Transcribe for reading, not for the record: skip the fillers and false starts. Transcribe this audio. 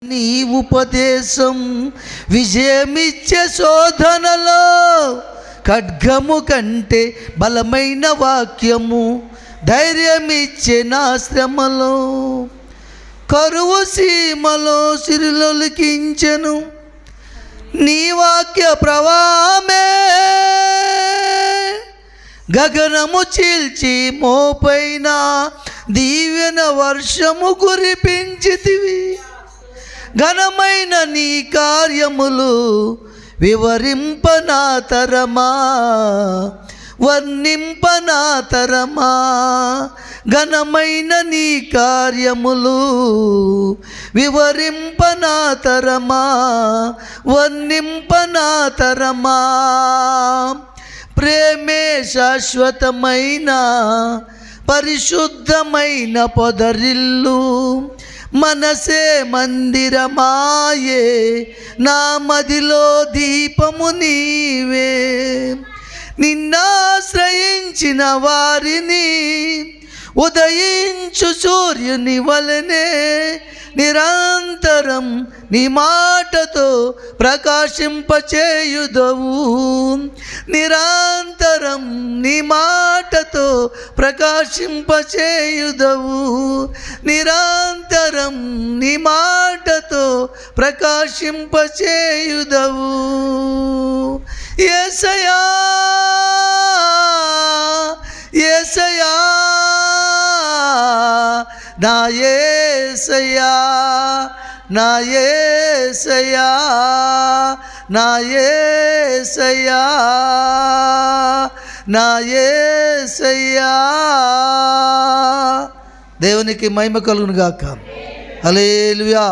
నీ ఉపదేశం విజయమిచ్చే శోధనలో, ఖడ్గము కంటే బలమైన వాక్యము ధైర్యమిచ్చే నా శ్రమలో. కరువు సీమలో సిరులొలికించెను నీ వాక్య ప్రవాహమే, గగనము చీల్చి మోపైన దీవెన వర్షము కురిపించితివి. ఘనమైన నీ కార్యములు వివరింపనా తరమా, వర్ణింపనా తరమా. ఘనమైన నీ కార్యములు వివరింపనా తరమా, వర్ణింపనా తరమా. ప్రేమే శాశ్వతమైన పరిశుద్ధమైన పొదరిల్లు, మనసే మందిరమాయే నా మదిలో దీపము నీవే. నిన్నాశ్రయించిన వారిని ఉదయించు సూర్యుని వలనే నిరంతరం నీ మాటతో ప్రకాశింపచేయుదవు. నిరంతరం నీ మాటతో ప్రకాశింపచేయుదవు. నిరంతరం నీ మాటతో ప్రకాశింపచేయుదవు. యేసయ్యా యేసయ్యా నా యేసయ్యా నా యేసయ్యా నా యేసయ్యా నా యేసయ్యా. దేవునికి మహిమ కలుగును గాక. హల్లెలూయా.